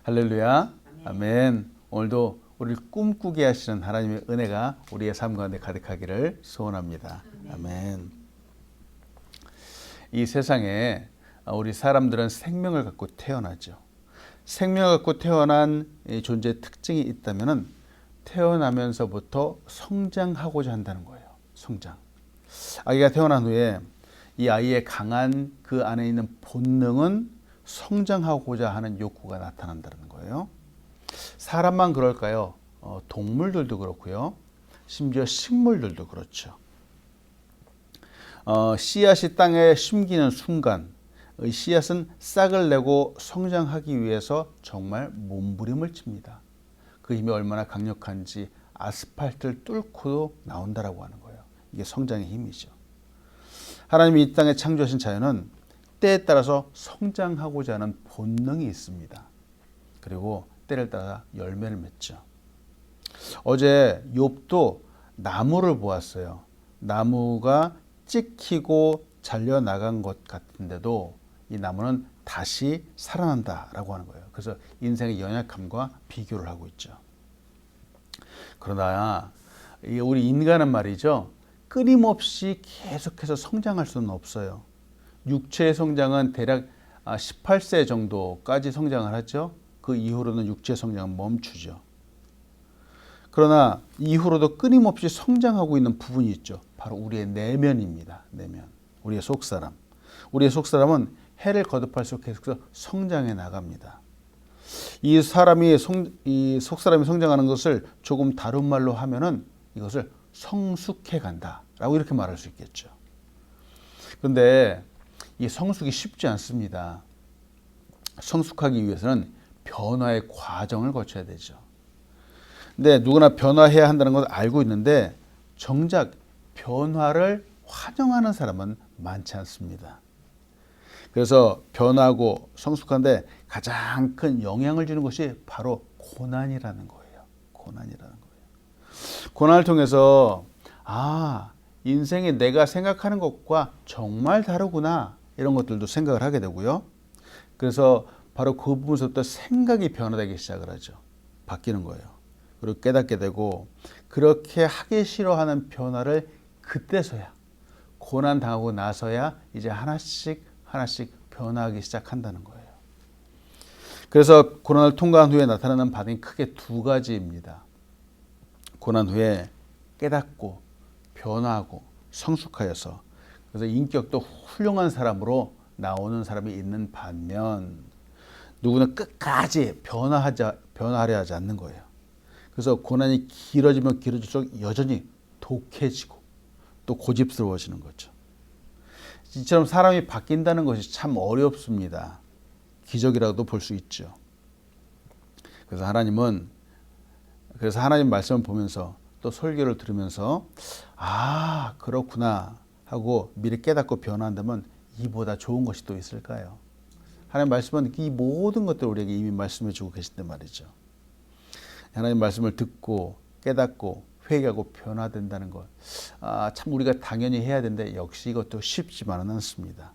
할렐루야. 아멘. 오늘도 우리를 꿈꾸게 하시는 하나님의 은혜가 우리의 삶 가운데 가득하기를 소원합니다. 아멘. 이 세상에 우리 사람들은 생명을 갖고 태어나죠. 생명을 갖고 태어난 이 존재의 특징이 있다면 태어나면서부터 성장하고자 한다는 거예요. 성장. 아기가 태어난 후에 이 아이의 강한 그 안에 있는 본능은 성장하고자 하는 욕구가 나타난다는 거예요. 사람만 그럴까요? 동물들도 그렇고요. 심지어 식물들도 그렇죠. 씨앗이 땅에 심기는 순간 이 씨앗은 싹을 내고 성장하기 위해서 정말 몸부림을 칩니다. 그 힘이 얼마나 강력한지 아스팔트를 뚫고도 나온다라고 하는 거예요. 이게 성장의 힘이죠. 하나님이 이 땅에 창조하신 자연은 때에 따라서 성장하고자 하는 본능이 있습니다. 그리고 때를 따라 열매를 맺죠. 어제 욥도 나무를 보았어요. 나무가 찍히고 잘려나간 것 같은데도 이 나무는 다시 살아난다라고 하는 거예요. 그래서 인생의 연약함과 비교를 하고 있죠. 그러나 우리 인간은 말이죠. 끊임없이 계속해서 성장할 수는 없어요. 육체의 성장은 대략 18세 정도까지 성장을 하죠. 그 이후로는 육체 성장은 멈추죠. 그러나 이후로도 끊임없이 성장하고 있는 부분이 있죠. 바로 우리의 내면입니다. 내면. 우리의 속사람. 우리의 속사람은 해를 거듭할수록 계속해서 성장해 나갑니다. 이 속사람이 성장하는 것을 조금 다른 말로 하면은 이것을 성숙해 간다라고 이렇게 말할 수 있겠죠. 그런데 이 성숙이 쉽지 않습니다. 성숙하기 위해서는 변화의 과정을 거쳐야 되죠. 근데 누구나 변화해야 한다는 걸 알고 있는데 정작 변화를 환영하는 사람은 많지 않습니다. 그래서 변화하고 성숙한데 가장 큰 영향을 주는 것이 바로 고난이라는 거예요. 고난이라는 거예요. 고난을 통해서 인생이 내가 생각하는 것과 정말 다르구나 이런 것들도 생각을 하게 되고요. 그래서 바로 그 부분에서부터 생각이 변화되기 시작을 하죠. 바뀌는 거예요. 그리고 깨닫게 되고 그렇게 하기 싫어하는 변화를 그때서야 고난 당하고 나서야 이제 하나씩 변화하기 시작한다는 거예요. 그래서 고난을 통과한 후에 나타나는 반응이 크게 두 가지입니다. 고난 후에 깨닫고 변화하고 성숙하여서 그래서 인격도 훌륭한 사람으로 나오는 사람이 있는 반면 누구는 끝까지 변화하려 하지 않는 거예요. 그래서 고난이 길어지면 길어질수록 여전히 독해지고 또 고집스러워지는 거죠. 이처럼 사람이 바뀐다는 것이 참 어렵습니다. 기적이라도 볼 수 있죠. 그래서 하나님 말씀을 보면서 또 설교를 들으면서 그렇구나 하고 미리 깨닫고 변화한다면 이보다 좋은 것이 또 있을까요? 하나님 말씀은 이 모든 것들을 우리에게 이미 말씀해 주고 계신데 말이죠. 하나님 말씀을 듣고 깨닫고 회개하고 변화된다는 것. 참 우리가 당연히 해야 되는데 역시 이것도 쉽지만은 않습니다.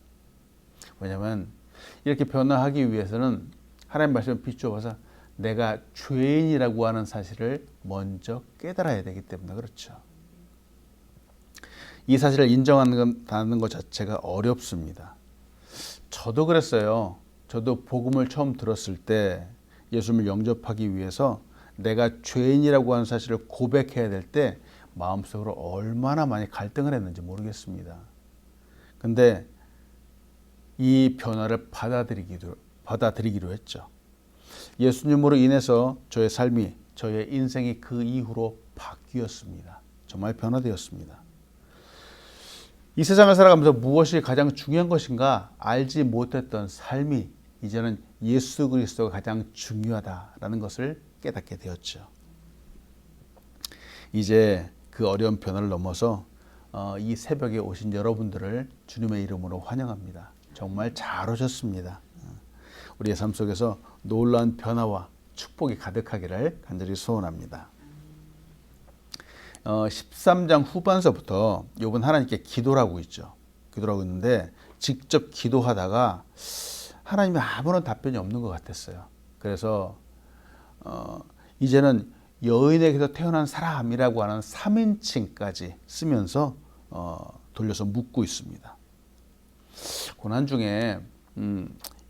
왜냐하면 이렇게 변화하기 위해서는 하나님 말씀을 비추어봐서 내가 죄인이라고 하는 사실을 먼저 깨달아야 되기 때문에 그렇죠. 이 사실을 인정하는 것 자체가 어렵습니다. 저도 그랬어요. 저도 복음을 처음 들었을 때 예수님을 영접하기 위해서 내가 죄인이라고 하는 사실을 고백해야 될 때 마음속으로 얼마나 많이 갈등을 했는지 모르겠습니다. 근데 이 변화를 받아들이기로 했죠. 예수님으로 인해서 저의 삶이, 저의 인생이 그 이후로 바뀌었습니다. 정말 변화되었습니다. 이 세상을 살아가면서 무엇이 가장 중요한 것인가 알지 못했던 삶이 이제는 예수 그리스도가 가장 중요하다라는 것을 깨닫게 되었죠. 이제 그 어려운 변화를 넘어서 이 새벽에 오신 여러분들을 주님의 이름으로 환영합니다. 정말 잘 오셨습니다. 우리의 삶 속에서 놀라운 변화와 축복이 가득하기를 간절히 소원합니다. 13장 후반서부터 욥은 하나님께 기도를 하고 있죠. 기도를 하고 있는데 직접 기도하다가 하나님이 아무런 답변이 없는 것 같았어요. 그래서 이제는 여인에게서 태어난 사람이라고 하는 3인칭까지 쓰면서 돌려서 묻고 있습니다. 고난 중에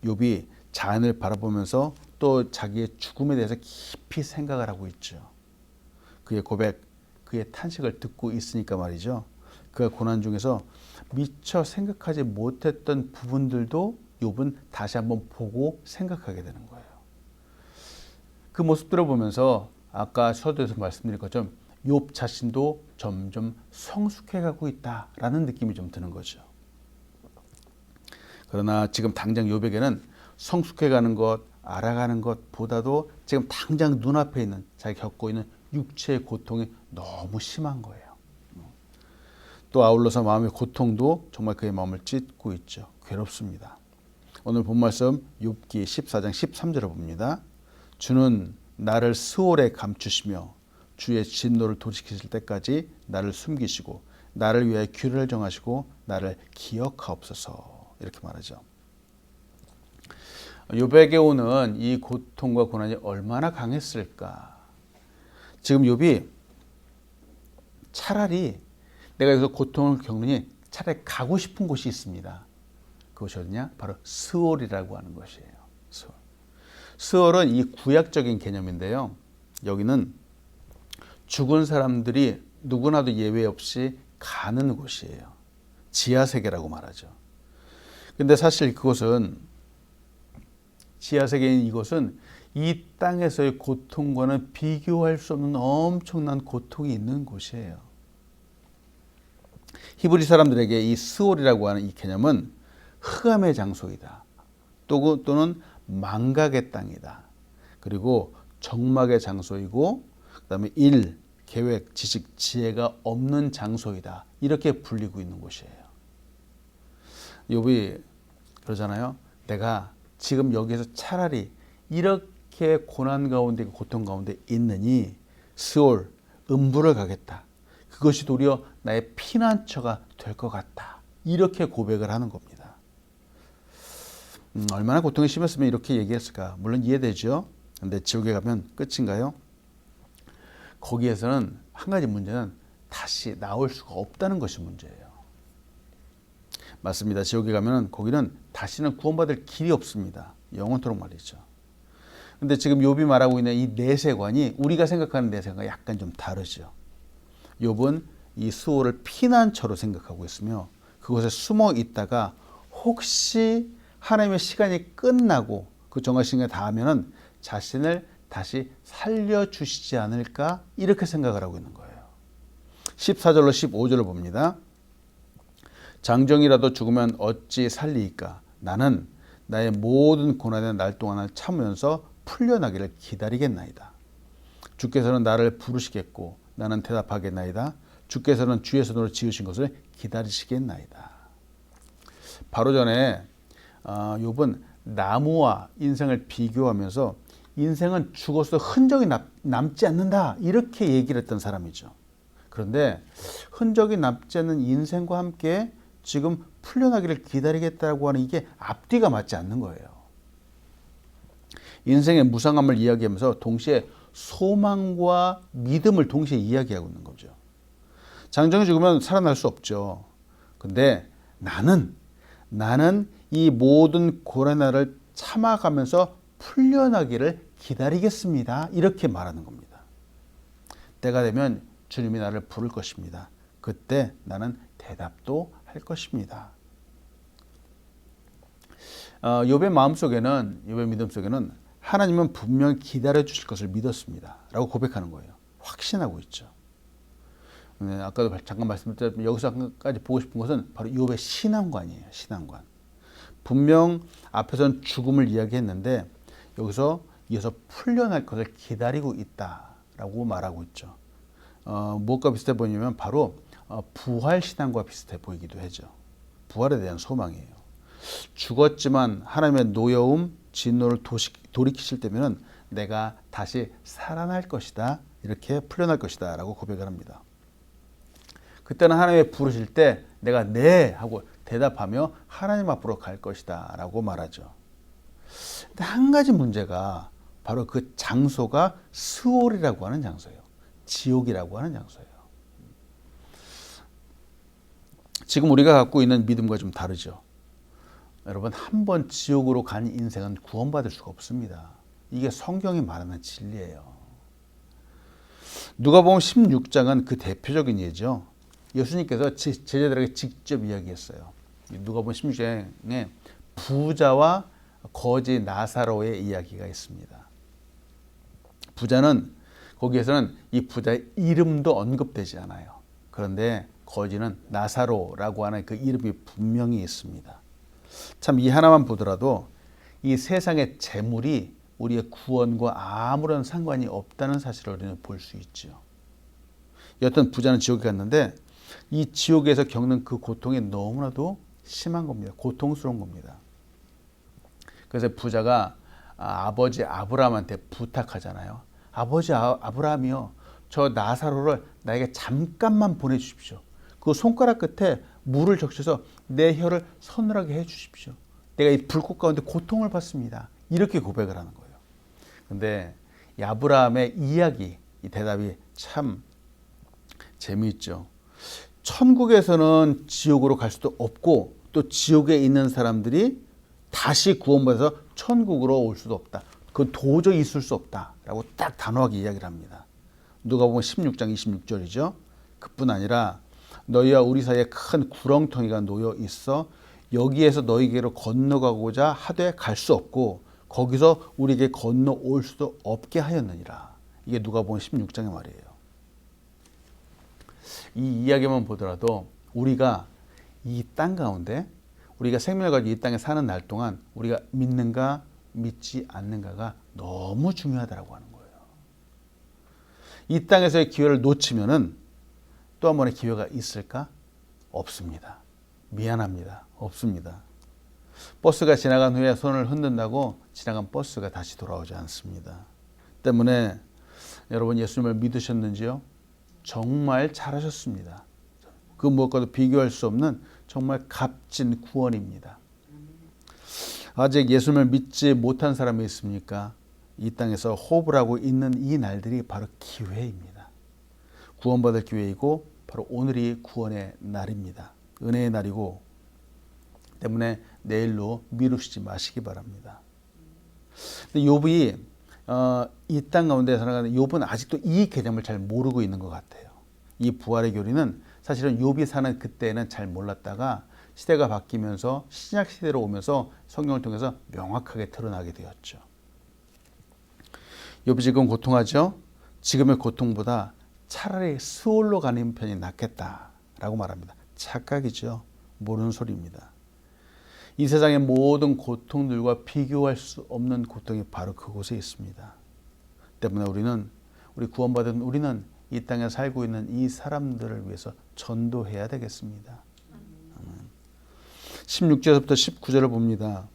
욥이 자연을 바라보면서 또 자기의 죽음에 대해서 깊이 생각을 하고 있죠. 그의 고백, 그의 탄식을 듣고 있으니까 말이죠. 그가 고난 중에서 미처 생각하지 못했던 부분들도 욥은 다시 한번 보고 생각하게 되는 거예요. 그 모습들을 보면서 아까 서두에서 말씀드린 것처럼 욥 자신도 점점 성숙해가고 있다라는 느낌이 좀 드는 거죠. 그러나 지금 당장 욥에게는 성숙해가는 것, 알아가는 것보다도 지금 당장 눈앞에 있는 자기가 겪고 있는 육체의 고통이 너무 심한 거예요. 또 아울러서 마음의 고통도 정말 그의 마음을 찢고 있죠. 괴롭습니다. 오늘 본 말씀 욥기 14장 13절을 봅니다. 주는 나를 스올에 감추시며 주의 진노를 돌이키실 때까지 나를 숨기시고 나를 위하여 규례를 정하시고 나를 기억하옵소서. 이렇게 말하죠. 욥에게 오는 이 고통과 고난이 얼마나 강했을까. 지금 욥이 차라리 내가 여기서 고통을 겪느니 차라리 가고 싶은 곳이 있습니다. 그것이 어디냐? 바로 스올이라고 하는 것이에요. 스올은 이 구약적인 개념인데요. 여기는 죽은 사람들이 누구나도 예외 없이 가는 곳이에요. 지하세계라고 말하죠. 근데 사실 그것은 지하세계인 이곳은 이 땅에서의 고통과는 비교할 수 없는 엄청난 고통이 있는 곳이에요. 히브리 사람들에게 이 스올이라고 하는 이 개념은 흑암의 장소이다. 또는 망각의 땅이다. 그리고 적막의 장소이고 그다음에 일, 계획, 지식, 지혜가 없는 장소이다. 이렇게 불리고 있는 곳이에요. 욥이 그러잖아요. 내가 지금 여기서 차라리 이렇게 고난 가운데 고통 가운데 있느니 스올, 음부를 가겠다. 그것이 도리어 나의 피난처가 될 것 같다. 이렇게 고백을 하는 겁니다. 얼마나 고통이 심했으면 이렇게 얘기했을까? 물론 이해되죠. 근데 지옥에 가면 끝인가요? 거기에서는 한 가지 문제는 다시 나올 수가 없다는 것이 문제예요. 맞습니다. 지옥에 가면 거기는 다시는 구원받을 길이 없습니다. 영원토록 말이죠. 근데 지금 욥이 말하고 있는 이 내세관이 우리가 생각하는 내세관과 약간 좀 다르죠. 욥은 이 스올을 피난처로 생각하고 있으며 그곳에 숨어 있다가 혹시 하나님의 시간이 끝나고 그 정하신 게 다 하면은 자신을 다시 살려주시지 않을까 이렇게 생각을 하고 있는 거예요. 14절로 15절을 봅니다. 장정이라도 죽으면 어찌 살리이까? 나는 나의 모든 고난의 날 동안을 참으면서 풀려나기를 기다리겠나이다. 주께서는 나를 부르시겠고 나는 대답하겠나이다. 주께서는 주의 손으로 지으신 것을 기다리시겠나이다. 바로 전에 욥은 나무와 인생을 비교하면서 인생은 죽어서 흔적이 남지 않는다 이렇게 얘기를 했던 사람이죠. 그런데 흔적이 남지 않는 인생과 함께 지금 풀려나기를 기다리겠다고 하는 이게 앞뒤가 맞지 않는 거예요. 인생의 무상함을 이야기하면서 동시에 소망과 믿음을 동시에 이야기하고 있는 거죠. 장정이 죽으면 살아날 수 없죠. 근데 나는 이 모든 고난을 참아가면서 풀려나기를 기다리겠습니다. 이렇게 말하는 겁니다. 때가 되면 주님이 나를 부를 것입니다. 그때 나는 대답도 할 것입니다. 욥의 마음속에는, 욥의 믿음 속에는 하나님은 분명히 기다려 주실 것을 믿었습니다. 라고 고백하는 거예요. 확신하고 있죠. 네, 아까도 잠깐 말씀드렸지만 여기서까지 보고 싶은 것은 바로 욥의 신앙관이에요. 신앙관. 분명 앞에서는 죽음을 이야기했는데 여기서 이어서 풀려날 것을 기다리고 있다라고 말하고 있죠. 무엇과 비슷해 보이냐면 바로 부활신앙과 비슷해 보이기도 하죠. 부활에 대한 소망이에요. 죽었지만 하나님의 노여움, 진노를 돌이키실 때면 내가 다시 살아날 것이다. 이렇게 풀려날 것이다. 라고 고백을 합니다. 그때는 하나님의 부르실 때 내가 네 하고 대답하며 하나님 앞으로 갈 것이다. 라고 말하죠. 근데 한 가지 문제가 바로 그 장소가 스올이라고 하는 장소예요. 지옥이라고 하는 장소예요. 지금 우리가 갖고 있는 믿음과 좀 다르죠. 여러분, 한 번 지옥으로 간 인생은 구원받을 수가 없습니다. 이게 성경이 말하는 진리예요. 누가복음 16장은 그 대표적인 예죠. 예수님께서 제자들에게 직접 이야기했어요. 누가복음 16장에 부자와 거지 나사로의 이야기가 있습니다. 부자는 거기에서는 이 부자의 이름도 언급되지 않아요. 그런데 거지는 나사로라고 하는 그 이름이 분명히 있습니다. 참 이 하나만 보더라도 이 세상의 재물이 우리의 구원과 아무런 상관이 없다는 사실을 우리는 볼 수 있죠. 여튼 부자는 지옥에 갔는데 이 지옥에서 겪는 그 고통이 너무나도 심한 겁니다. 고통스러운 겁니다. 그래서 부자가 아버지 아브라함한테 부탁하잖아요. 아버지 아브라함이요, 저 나사로를 나에게 잠깐만 보내주십시오. 그 손가락 끝에 물을 적셔서 내 혀를 서늘하게 해주십시오. 내가 이 불꽃 가운데 고통을 받습니다. 이렇게 고백을 하는 거예요. 그런데 이 아브라함의 이야기, 이 대답이 참 재미있죠. 천국에서는 지옥으로 갈 수도 없고 또 지옥에 있는 사람들이 다시 구원받아서 천국으로 올 수도 없다. 그건 도저히 있을 수 없다라고 딱 단호하게 이야기를 합니다. 누가복음 16장 26절이죠. 그뿐 아니라 너희와 우리 사이에 큰 구렁텅이가 놓여 있어 여기에서 너희에게로 건너가고자 하되 갈 수 없고 거기서 우리에게 건너올 수도 없게 하였느니라. 이게 누가복음 16장의 말이에요. 이 이야기만 보더라도 우리가 이 땅 가운데 우리가 생명을 가지고 이 땅에 사는 날 동안 우리가 믿는가 믿지 않는가가 너무 중요하다고 하는 거예요. 이 땅에서의 기회를 놓치면은 또 한 번의 기회가 있을까? 없습니다. 미안합니다. 없습니다. 버스가 지나간 후에 손을 흔든다고 지나간 버스가 다시 돌아오지 않습니다. 때문에 여러분 예수님을 믿으셨는지요? 정말 잘하셨습니다. 그 무엇과도 비교할 수 없는 정말 값진 구원입니다. 아직 예수님을 믿지 못한 사람이 있습니까? 이 땅에서 호흡을 하고 있는 이 날들이 바로 기회입니다. 구원받을 기회이고 바로 오늘이 구원의 날입니다. 은혜의 날이고 때문에 내일로 미루시지 마시기 바랍니다. 근데 욥이 이 땅 가운데 살아가는 욥은 아직도 이 개념을 잘 모르고 있는 것 같아요. 이 부활의 교리는 사실은 욥이 사는 그때는 잘 몰랐다가 시대가 바뀌면서 신약 시대로 오면서 성경을 통해서 명확하게 드러나게 되었죠. 욥이 지금 고통하죠. 지금의 고통보다 차라리 스올로 가는 편이 낫겠다라고 말합니다. 착각이죠. 모르는 소리입니다. 이 세상의 모든 고통들과 비교할 수 없는 고통이 바로 그곳에 있습니다. 때문에 우리 구원받은 우리는 이 땅에 살고 있는 이 사람들을 위해서 전도해야 되겠습니다. 16절부터 19절을 봅니다.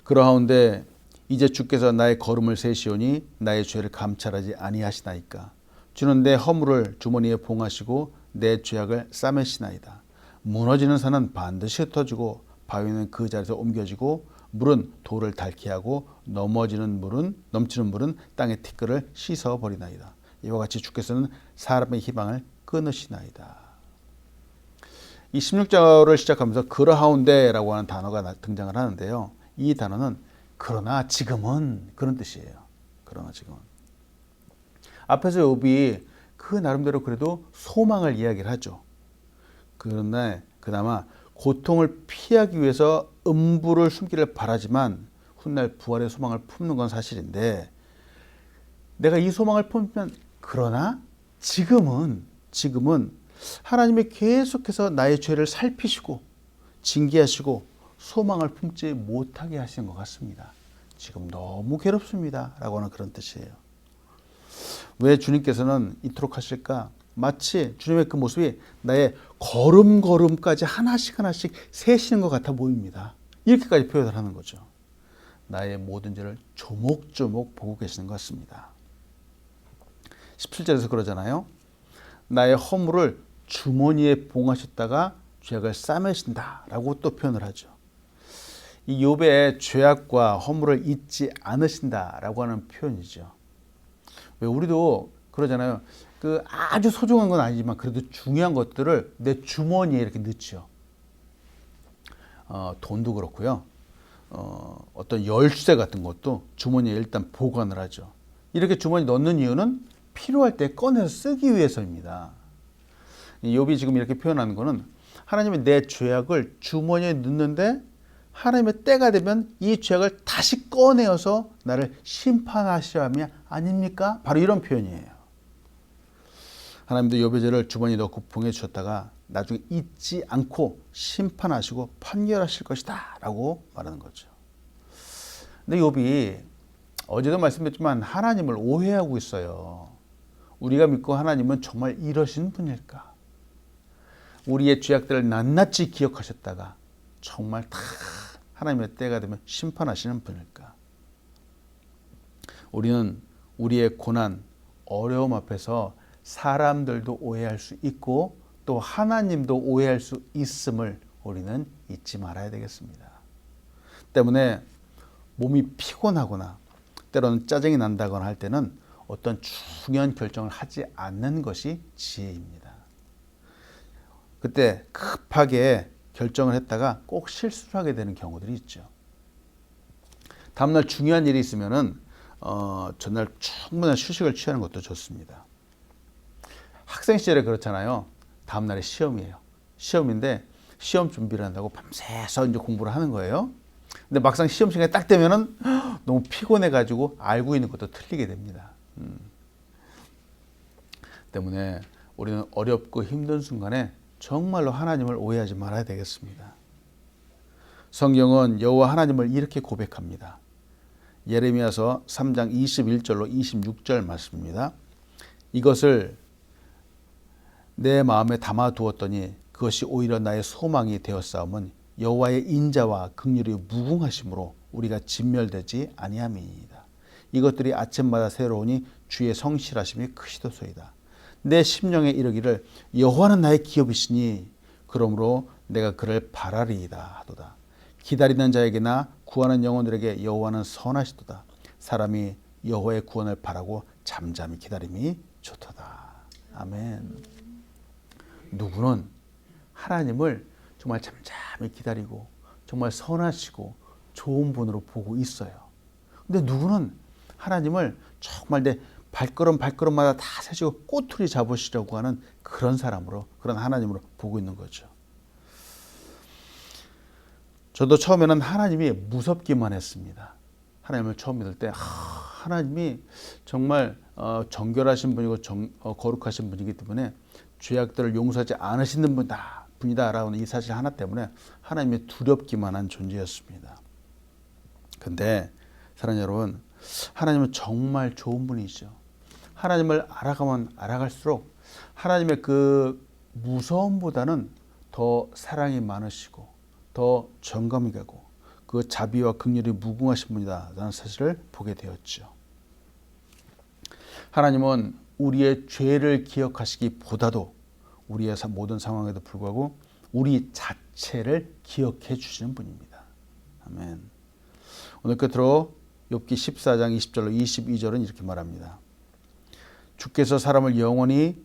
그러하온데 이제 주께서 나의 걸음을 세시오니 나의 죄를 감찰하지 아니하시나이까. 주는 내 허물을 주머니에 봉하시고 내 죄악을 싸매시나이다. 무너지는 산은 반드시 흩어지고 바위는 그 자리에서 옮겨지고 물은 돌을 닳게 하고 넘치는 물은 땅의 티끌을 씻어버리나이다. 이와 같이 주께서는 사람의 희망을 끊으시나이다. 이 16절을 시작하면서 그러하온데라고 하는 단어가 등장을 하는데요. 이 단어는 그러나 지금은 그런 뜻이에요. 그러나 지금은. 앞에서 욥이 그 나름대로 그래도 소망을 이야기를 하죠. 그런데 그나마 고통을 피하기 위해서 음부를 숨기를 바라지만 훗날 부활의 소망을 품는 건 사실인데 내가 이 소망을 품으면 그러나 지금은 하나님이 계속해서 나의 죄를 살피시고 징계하시고 소망을 품지 못하게 하시는 것 같습니다. 지금 너무 괴롭습니다. 라고 하는 그런 뜻이에요. 왜 주님께서는 이토록 하실까? 마치 주님의 그 모습이 나의 걸음걸음까지 하나씩 세시는 것 같아 보입니다. 이렇게까지 표현을 하는 거죠. 나의 모든 죄를 조목조목 보고 계시는 것 같습니다. 17절에서 그러잖아요. 나의 허물을 주머니에 봉하셨다가 죄악을 싸매신다 라고 또 표현을 하죠. 이 욥의 죄악과 허물을 잊지 않으신다라고 하는 표현이죠. 왜 우리도 그러잖아요. 그 아주 소중한 건 아니지만 그래도 중요한 것들을 내 주머니에 이렇게 넣죠. 돈도 그렇고요. 어떤 열쇠 같은 것도 주머니에 일단 보관을 하죠. 이렇게 주머니 넣는 이유는 필요할 때 꺼내서 쓰기 위해서입니다. 욥이 지금 이렇게 표현하는 거는 하나님이 내 죄악을 주머니에 넣는데 하나님의 때가 되면 이 죄악을 다시 꺼내어서 나를 심판하셔야 함이 아닙니까? 바로 이런 표현이에요. 하나님도 욥의 죄를 주머니에 넣고 봉해 주셨다가 나중에 잊지 않고 심판하시고 판결하실 것이다 라고 말하는 거죠. 근데 욥이 어제도 말씀드렸지만 하나님을 오해하고 있어요. 우리가 믿고 하나님은 정말 이러신 분일까? 우리의 죄악들을 낱낱이 기억하셨다가 정말 다 하나님의 때가 되면 심판하시는 분일까? 우리는 우리의 고난, 어려움 앞에서 사람들도 오해할 수 있고 또 하나님도 오해할 수 있음을 우리는 잊지 말아야 되겠습니다. 때문에 몸이 피곤하거나 때로는 짜증이 난다거나 할 때는 어떤 중요한 결정을 하지 않는 것이 지혜입니다. 그때 급하게 결정을 했다가 꼭 실수를 하게 되는 경우들이 있죠. 다음날 중요한 일이 있으면은 전날 충분한 휴식을 취하는 것도 좋습니다. 학생 시절에 그렇잖아요. 다음날에 시험이에요. 시험인데 시험 준비를 한다고 밤새서 이제 공부를 하는 거예요. 근데 막상 시험 시간이 딱 되면은 너무 피곤해가지고 알고 있는 것도 틀리게 됩니다. 때문에 우리는 어렵고 힘든 순간에 정말로 하나님을 오해하지 말아야 되겠습니다. 성경은 여호와 하나님을 이렇게 고백합니다. 예레미야서 3장 21절로 26절 말씀입니다. 이것을 내 마음에 담아두었더니 그것이 오히려 나의 소망이 되었사오면 여호와의 인자와 긍휼이 무궁하심으로 우리가 진멸되지 아니함이니이다. 이것들이 아침마다 새로우니 주의 성실하심이 크시도소이다. 내 심령에 이르기를 여호와는 나의 기업이시니 그러므로 내가 그를 바라리이다 하도다. 기다리는 자에게나 구하는 영혼들에게 여호와는 선하시도다. 사람이 여호와의 구원을 바라고 잠잠히 기다림이 좋도다. 아멘. 누구는 하나님을 정말 잠잠히 기다리고 정말 선하시고 좋은 분으로 보고 있어요. 근데 누구는 하나님을 정말 내 발걸음마다 다 세시고 꼬투리 잡으시려고 하는 그런 사람으로, 그런 하나님으로 보고 있는 거죠. 저도 처음에는 하나님이 무섭기만 했습니다. 하나님을 처음 믿을 때 하나님이 정말 정결하신 분이고 거룩하신 분이기 때문에 죄악들을 용서하지 않으시는 분이다라는 이 사실 하나 때문에 하나님이 두렵기만 한 존재였습니다. 근데 사랑하는 여러분, 하나님은 정말 좋은 분이죠. 하나님을 알아가면 알아갈수록 하나님의 그 무서움보다는 더 사랑이 많으시고 더 정감이 가고 그 자비와 긍휼이 무궁하신 분이다라는 사실을 보게 되었죠. 하나님은 우리의 죄를 기억하시기보다도 우리의 모든 상황에도 불구하고 우리 자체를 기억해 주시는 분입니다. 아멘. 오늘 끝으로 욥기 14장 20절로 22절은 이렇게 말합니다. 주께서 사람을 영원히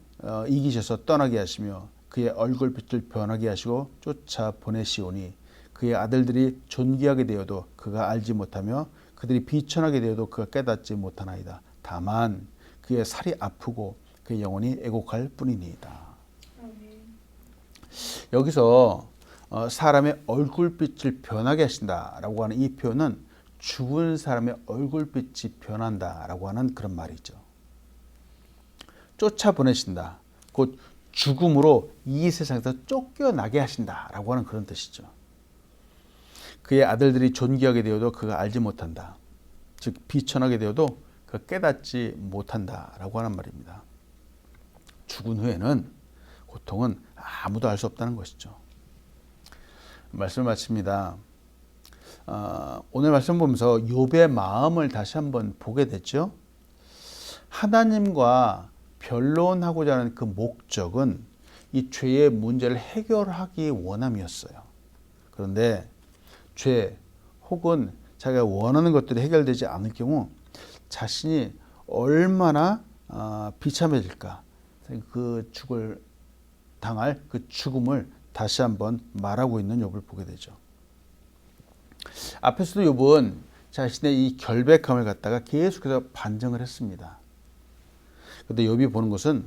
이기셔서 떠나게 하시며 그의 얼굴빛을 변하게 하시고 쫓아 보내시오니 그의 아들들이 존귀하게 되어도 그가 알지 못하며 그들이 비천하게 되어도 그가 깨닫지 못하나이다. 다만 그의 살이 아프고 그의 영혼이 애곡할 뿐이니이다. 여기서 사람의 얼굴빛을 변하게 하신다라고 하는 이 표현은 죽은 사람의 얼굴빛이 변한다라고 하는 그런 말이죠. 쫓아보내신다. 곧 죽음으로 이 세상에서 쫓겨나게 하신다라고 하는 그런 뜻이죠. 그의 아들들이 존귀하게 되어도 그가 알지 못한다. 즉 비천하게 되어도 그가 깨닫지 못한다라고 하는 말입니다. 죽은 후에는 고통은 아무도 알 수 없다는 것이죠. 말씀을 마칩니다. 오늘 말씀 보면서 욥의 마음을 다시 한번 보게 됐죠. 하나님과 변론하고자 하는 그 목적은 이 죄의 문제를 해결하기 원함이었어요. 그런데 죄, 혹은 자기가 원하는 것들이 해결되지 않을 경우 자신이 얼마나 비참해질까, 그 당할 그 죽음을 다시 한번 말하고 있는 욥을 보게 되죠. 앞에서도 욥은 자신의 이 결백함을 갖다가 계속해서 반증을 했습니다. 그런데 욥이 보는 것은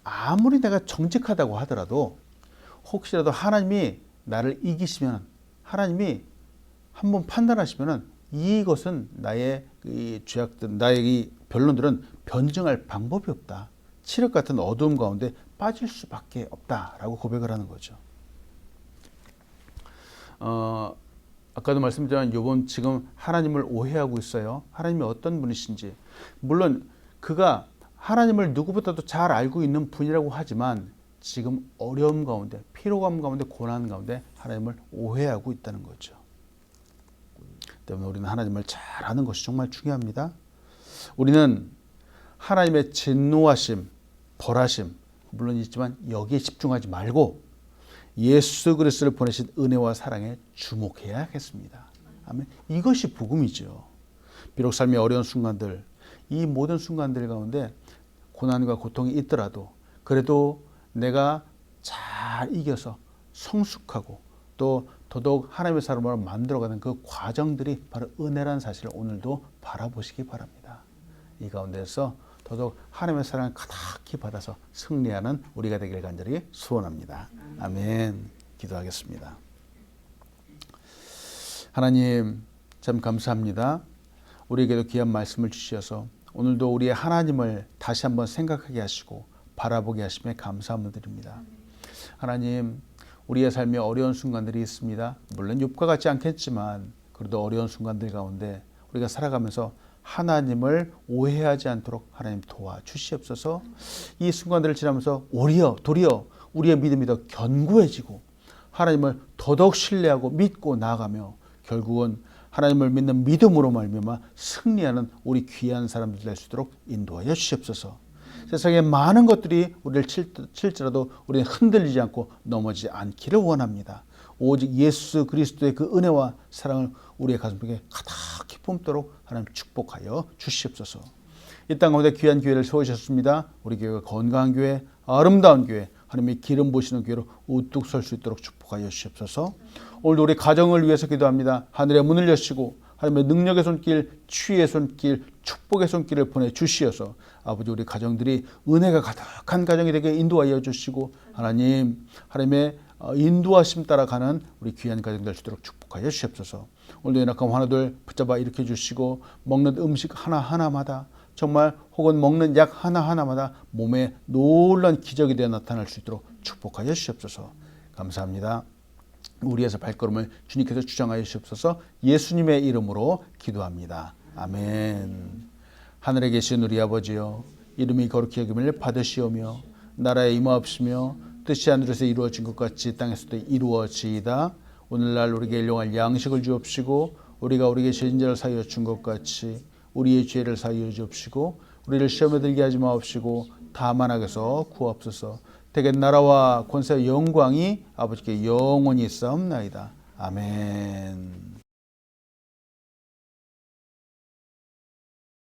아무리 내가 정직하다고 하더라도 혹시라도 하나님이 나를 이기시면, 하나님이 한번 판단하시면 이것은 나의 이 죄악들, 나의 이 변론들은 변증할 방법이 없다. 칠흑 같은 어두움 가운데 빠질 수밖에 없다라고 고백을 하는 거죠. 아까도 말씀드렸지만 욥은 지금 하나님을 오해하고 있어요. 하나님이 어떤 분이신지. 물론 그가 하나님을 누구보다도 잘 알고 있는 분이라고 하지만 지금 어려움 가운데, 피로감 가운데, 고난 가운데 하나님을 오해하고 있다는 거죠. 때문에 우리는 하나님을 잘 아는 것이 정말 중요합니다. 우리는 하나님의 진노하심, 벌하심 물론 있지만 여기에 집중하지 말고 예수 그리스도를 보내신 은혜와 사랑에 주목해야겠습니다. 아멘. 이것이 복음이죠. 비록 삶의 어려운 순간들, 이 모든 순간들 가운데 고난과 고통이 있더라도 그래도 내가 잘 이겨서 성숙하고 또 더더욱 하나님의 사람으로 만들어가는 그 과정들이 바로 은혜라는 사실을 오늘도 바라보시기 바랍니다. 이 가운데서 더더욱 하나님의 사랑을 가득히 받아서 승리하는 우리가 되길 간절히 소원합니다. 아멘. 기도하겠습니다. 하나님 참 감사합니다. 우리에게도 귀한 말씀을 주셔서 오늘도 우리의 하나님을 다시 한번 생각하게 하시고 바라보게 하심에 감사함을 드립니다. 하나님, 우리의 삶에 어려운 순간들이 있습니다. 물론 욥과 같지 않겠지만 그래도 어려운 순간들 가운데 우리가 살아가면서 하나님을 오해하지 않도록 하나님 도와주시옵소서. 이 순간들을 지나면서 도리어 우리의 믿음이 더 견고해지고 하나님을 더더욱 신뢰하고 믿고 나아가며 결국은 하나님을 믿는 믿음으로 말미암아 승리하는 우리 귀한 사람들 될 수 있도록 인도하여 주시옵소서. 세상에 많은 것들이 우리를 칠지라도 우리는 흔들리지 않고 넘어지지 않기를 원합니다. 오직 예수 그리스도의 그 은혜와 사랑을 우리의 가슴속에 가득히 품도록 하나님 축복하여 주시옵소서. 이 땅 가운데 귀한 교회를 세우셨습니다. 우리 교회가 건강한 교회, 아름다운 교회, 하나님의 기름 부으시는 교회로 우뚝 설 수 있도록 축복하여 주시옵소서. 오늘도 우리 가정을 위해서 기도합니다. 하늘의 문을 여시고 하나님의 능력의 손길, 치유의 손길, 축복의 손길을 보내주시어서 아버지 우리 가정들이 은혜가 가득한 가정이 되게 인도하여 주시고 하나님의 인도하심 따라가는 우리 귀한 가정 될 수 있도록 축복하여 주시옵소서. 오늘도 연약함 하나둘 붙잡아 일으켜 주시고 먹는 음식 하나하나마다 정말 혹은 먹는 약 하나하나마다 몸에 놀라운 기적이 되어 나타날 수 있도록 축복하여 주시옵소서. 감사합니다. 우리에서 발걸음을 주님께서 주장하여 주시옵소서. 예수님의 이름으로 기도합니다. 아멘. 하늘에 계신 우리 아버지여, 이름이 거룩히 여김을 받으시오며 나라에 임하옵시며 뜻이 하늘에서 이루어진 것 같이 땅에서도 이루어지이다. 오늘날 우리에게 일용할 양식을 주옵시고 우리가 우리에게 죄진 자를 사하여 준 것 같이 우리의 죄를 사하여 주옵시고 우리를 시험에 들게 하지 마옵시고 다만 악에서 구하옵소서. 대개 나라와 권세와 영광이 아버지께 영원히 있사옵나이다. 아멘.